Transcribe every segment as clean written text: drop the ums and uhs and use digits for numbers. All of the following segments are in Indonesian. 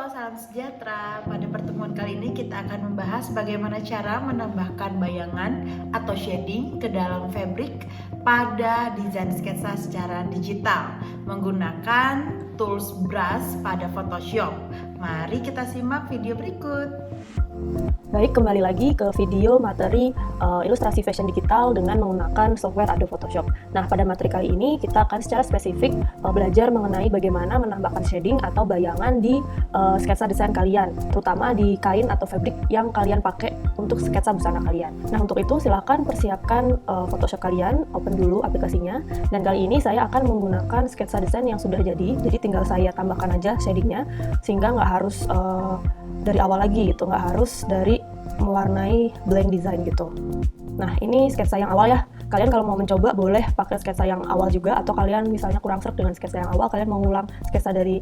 salam sejahtera. Pada pertemuan kali ini kita akan membahas bagaimana cara menambahkan bayangan atau shading ke dalam fabric pada desain sketsa secara digital menggunakan tools brush pada Photoshop. Mari kita simak video berikut. Baik, kembali lagi ke video materi ilustrasi fashion digital dengan menggunakan software Adobe Photoshop. Nah, pada materi kali ini kita akan secara spesifik belajar mengenai bagaimana menambahkan shading atau bayangan di sketsa desain kalian, terutama di kain atau fabric yang kalian pakai untuk sketsa busana kalian. Nah, untuk itu silakan persiapkan Photoshop kalian, open dulu aplikasinya. Dan kali ini saya akan menggunakan sketsa desain yang sudah jadi tinggal saya tambahkan aja shadingnya, sehingga nggak harus dari awal lagi gitu, nggak harus dari mewarnai blank design gitu. Nah, ini sketsa yang awal ya. Kalian kalau mau mencoba boleh pakai sketsa yang awal juga, atau kalian misalnya kurang sreg dengan sketsa yang awal, kalian mau ngulang sketsa dari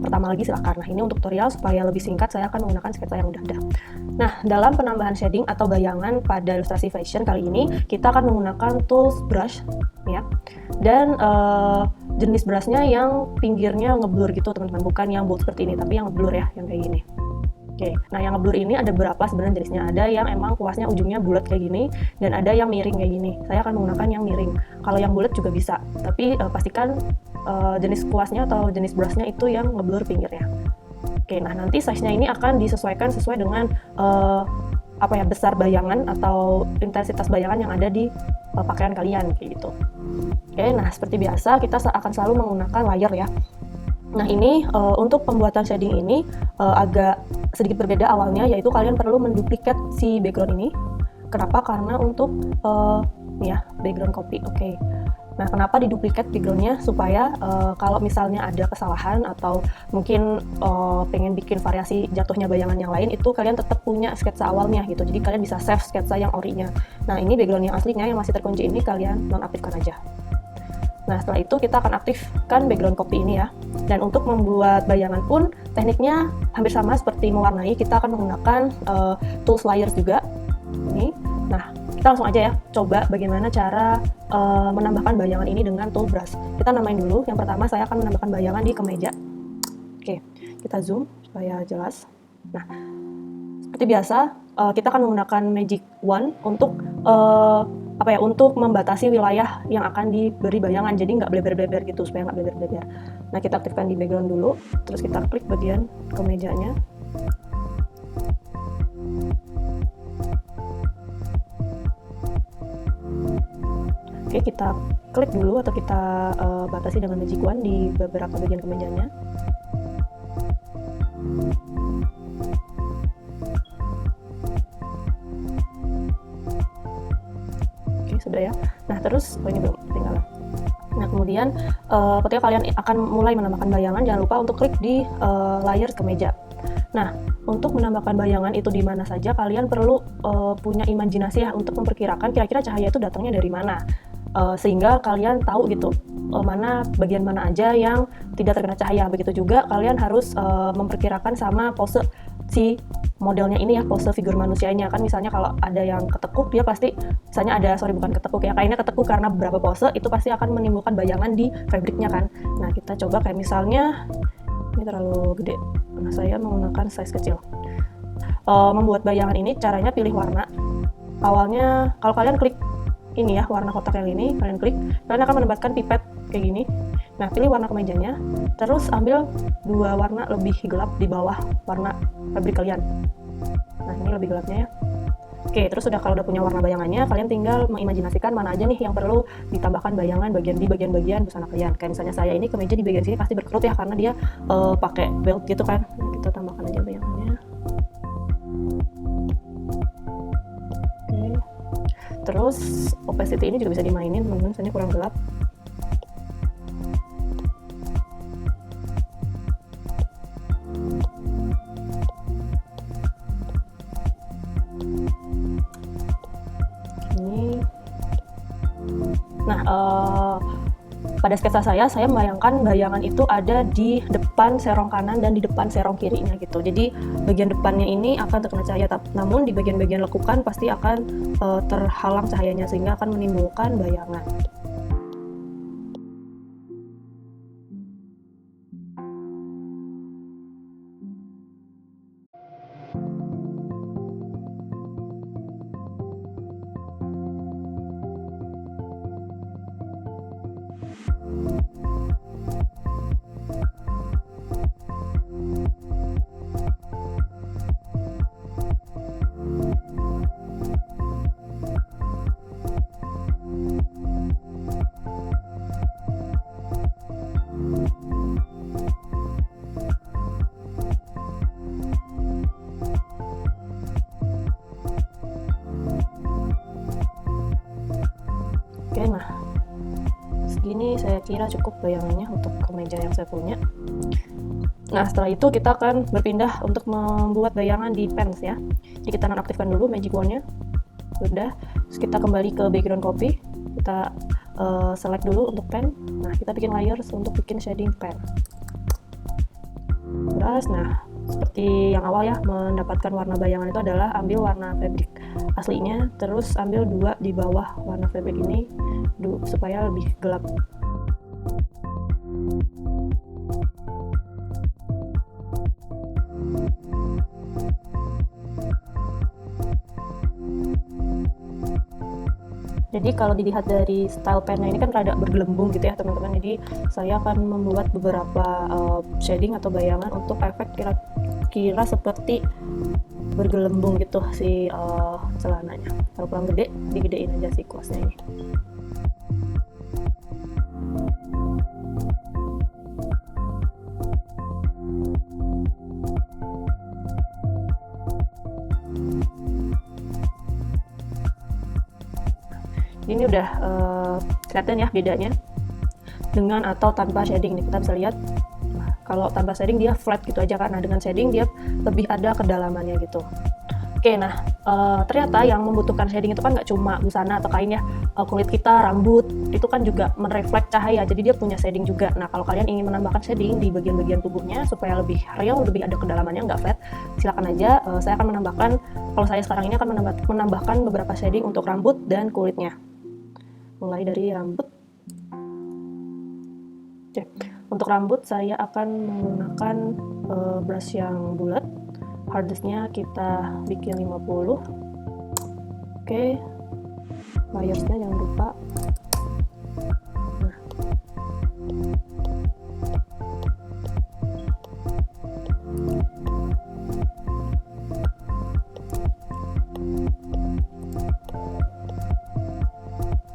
pertama lagi silakan. Nah, ini untuk tutorial supaya lebih singkat saya akan menggunakan sketsa yang udah ada. Nah, dalam penambahan shading atau bayangan pada ilustrasi fashion kali ini kita akan menggunakan tools brush ya. Dan jenis brushnya yang pinggirnya ngeblur gitu teman-teman, bukan yang bold seperti ini, tapi yang ngeblur ya, yang kayak gini. Oke, nah yang ngeblur ini ada berapa sebenarnya jenisnya. Ada yang emang kuasnya ujungnya bulat kayak gini, dan ada yang miring kayak gini. Saya akan menggunakan yang miring. Kalau yang bulat juga bisa, tapi pastikan jenis kuasnya atau jenis brushnya itu yang ngeblur pinggirnya. Oke, nah nanti size-nya ini akan disesuaikan sesuai dengan besar bayangan atau intensitas bayangan yang ada di pakaian kalian kayak gitu. Oke, nah seperti biasa kita akan selalu menggunakan layer ya. Nah ini untuk pembuatan shading ini agak sedikit berbeda awalnya, yaitu kalian perlu menduplikat si background ini. Kenapa? Karena untuk background copy. Oke. Nah, kenapa diduplikat backgroundnya? Supaya kalau misalnya ada kesalahan atau mungkin pengen bikin variasi jatuhnya bayangan yang lain, itu kalian tetap punya sketsa awalnya gitu. Jadi kalian bisa save sketsa yang orinya. Nah, ini background yang aslinya yang masih terkunci ini kalian nonaktifkan aja. Nah, setelah itu kita akan aktifkan background copy ini ya. Dan untuk membuat bayangan pun tekniknya hampir sama seperti mewarnai. Kita akan menggunakan tools layers juga. Ini. Nah, kita langsung aja ya coba bagaimana cara menambahkan bayangan ini dengan tool brush. Kita namain dulu. Yang pertama saya akan menambahkan bayangan di kemeja. Oke, kita zoom supaya jelas. Nah, seperti biasa kita akan menggunakan magic wand untuk untuk membatasi wilayah yang akan diberi bayangan, jadi nggak bleber-bleber gitu, supaya nggak bleber-bleber. Nah, kita aktifkan di background dulu, terus kita klik bagian kemejanya. Oke, kita klik dulu atau kita batasi dengan magic wand di beberapa bagian kemejanya. Sudah ya. Nah, terus ini belum ketinggalan. Nah, kemudian ketika kalian akan mulai menambahkan bayangan, jangan lupa untuk klik di layers kemeja. Nah, untuk menambahkan bayangan itu di mana saja, kalian perlu punya imajinasi ya untuk memperkirakan kira-kira cahaya itu datangnya dari mana. Sehingga kalian tahu gitu mana bagian mana aja yang tidak terkena cahaya. Begitu juga kalian harus memperkirakan sama pose si modelnya ini ya, pose figur manusianya kan. Misalnya kalau ada yang ketekuk, dia pasti misalnya bukan ketekuk ya, kainnya ketekuk karena beberapa pose, itu pasti akan menimbulkan bayangan di fabriknya kan. Nah, kita coba kayak misalnya ini terlalu gede, nah saya menggunakan size kecil. Membuat bayangan ini caranya pilih warna. Awalnya kalau kalian klik ini ya, warna kotak yang ini, kalian klik, kalian akan mendapatkan pipet kayak gini. Nah, pilih warna kemejanya, terus ambil dua warna lebih gelap di bawah warna fabrik kalian. Nah, ini lebih gelapnya ya. Oke, terus kalau udah punya warna bayangannya, kalian tinggal mengimajinasikan mana aja nih yang perlu ditambahkan bayangan di bagian-bagian busana kalian. Kayak misalnya saya ini kemeja di bagian sini pasti berkerut ya, karena dia pakai belt gitu kan. Nah, kita tambahkan aja bayangannya. Oke. Terus opacity ini juga bisa dimainin teman-teman, misalnya kurang gelap. Nah, pada sketsa saya membayangkan bayangan itu ada di depan serong kanan dan di depan serong kirinya gitu. Jadi bagian depannya ini akan terkena cahaya, namun di bagian-bagian lekukan pasti akan terhalang cahayanya, sehingga akan menimbulkan bayangan. kira-kira cukup bayangannya untuk kemeja yang saya punya. Nah, setelah itu kita akan berpindah untuk membuat bayangan di pens ya. Jadi kita nonaktifkan dulu magic wand-nya. Sudah, terus kita kembali ke background copy. Kita select dulu untuk pen. Nah, kita bikin layers untuk bikin shading pen. Terus, nah, seperti yang awal ya, mendapatkan warna bayangan itu adalah ambil warna fabric aslinya, terus ambil 2 di bawah warna fabric ini supaya lebih gelap. Jadi kalau dilihat dari style pennya ini kan rada bergelembung gitu ya teman-teman. Jadi saya akan membuat beberapa shading atau bayangan untuk efek kira-kira seperti bergelembung gitu si celananya. Kalau kurang gede, digedein aja si kuasnya ini. Ini udah kelihatan ya bedanya dengan atau tanpa shading nih. Kita bisa lihat kalau tanpa shading dia flat gitu aja, karena dengan shading dia lebih ada kedalamannya gitu. Oke, nah ternyata yang membutuhkan shading itu kan nggak cuma busana atau kain ya, kulit kita, rambut itu kan juga merefleks cahaya, jadi dia punya shading juga. Nah kalau kalian ingin menambahkan shading di bagian-bagian tubuhnya supaya lebih real, lebih ada kedalamannya, nggak flat, silakan aja. Saya akan menambahkan, kalau saya sekarang ini akan menambahkan beberapa shading untuk rambut dan kulitnya. Mulai dari rambut. Oke. Untuk rambut saya akan menggunakan brush yang bulat. Hardness-nya kita bikin 50. Oke. Layersnya jangan lupa. Nah.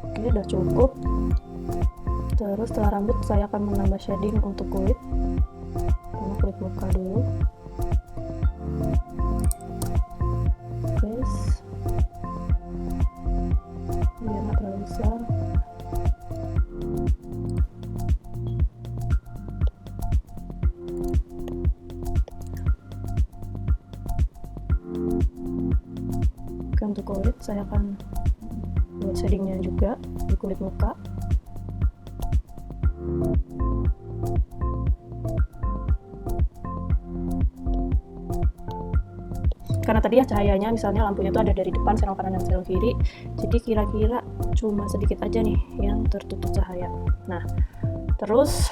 Oke, udah cukup. Terus setelah rambut saya akan menambah shading untuk kulit. Kulit muka dulu. Face. Biar nggak terlalu besar. Oke, untuk kulit saya akan buat shadingnya juga di kulit muka. Karena tadi ya cahayanya misalnya lampunya itu ada dari depan, sel kanan dan sel kiri, jadi kira-kira cuma sedikit aja nih yang tertutup cahaya. Nah terus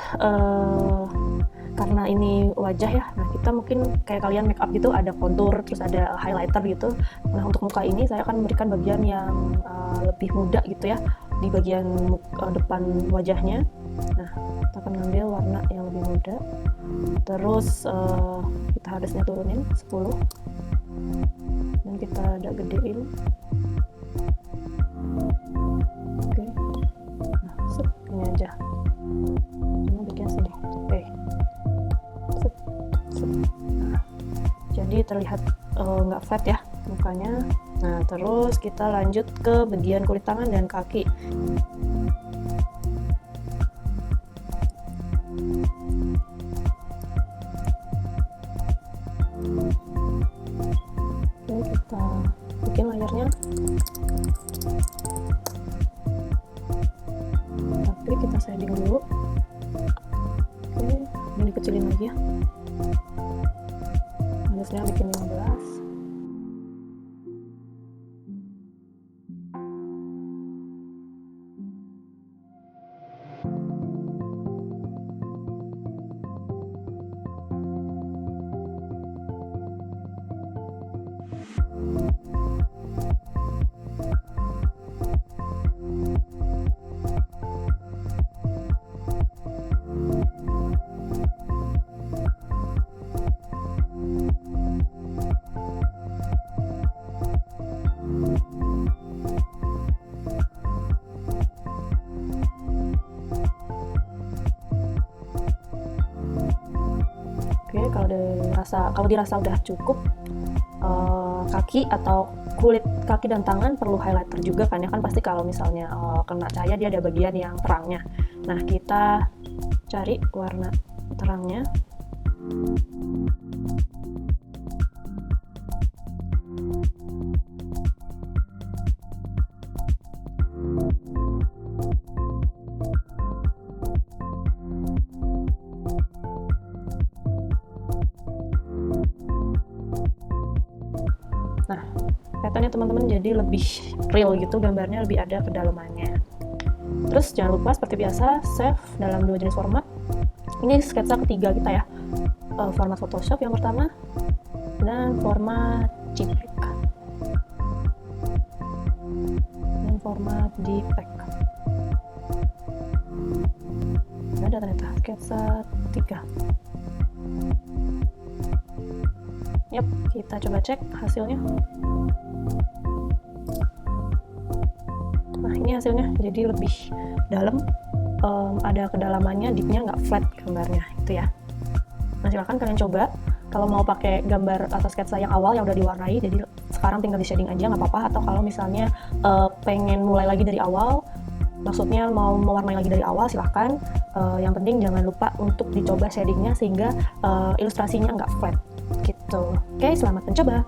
karena ini wajah ya, nah kita mungkin kayak kalian make up gitu, ada kontur terus ada highlighter gitu. Nah untuk muka ini saya akan memberikan bagian yang lebih muda gitu ya, di bagian depan wajahnya. Nah kita akan ngambil warna yang lebih muda, terus kita hardness-nya turunin 10 dan kita agak gedein. Oke, nah set, ini aja ini bikin sini. Oke, set, set. Nah, jadi terlihat nggak flat ya mukanya. Nah terus kita lanjut ke bagian kulit tangan dan kaki. Kita bikin layarnya, tapi kita shading dulu. Oke, ini kecilin lagi ya, harusnya bikin 15. Oke, kalau dirasa udah cukup, kaki atau kulit kaki dan tangan perlu highlighter juga kan ya, kan pasti kalau misalnya kena cahaya dia ada bagian yang terangnya. Nah, kita cari warna terangnya. Nah, kelihatannya teman-teman jadi lebih real gitu, gambarnya lebih ada kedalamannya. Terus jangan lupa seperti biasa save dalam 2 jenis format. Ini sketsa ketiga kita ya, format Photoshop yang pertama dan format JPEG dan format JPEG. Ada ternyata sketsa 3. Yap, kita coba cek hasilnya. Nah, ini hasilnya jadi lebih dalam, ada kedalamannya, deepnya nggak flat gambarnya itu ya. Nah, silahkan kalian coba. Kalau mau pakai gambar atau sketsa yang awal yang udah diwarnai, jadi sekarang tinggal di shading aja nggak apa-apa. Atau kalau misalnya pengen mulai lagi dari awal, maksudnya mau mewarnai lagi dari awal, silahkan. Yang penting jangan lupa untuk dicoba shadingnya sehingga ilustrasinya nggak flat gitu. Oke, selamat mencoba.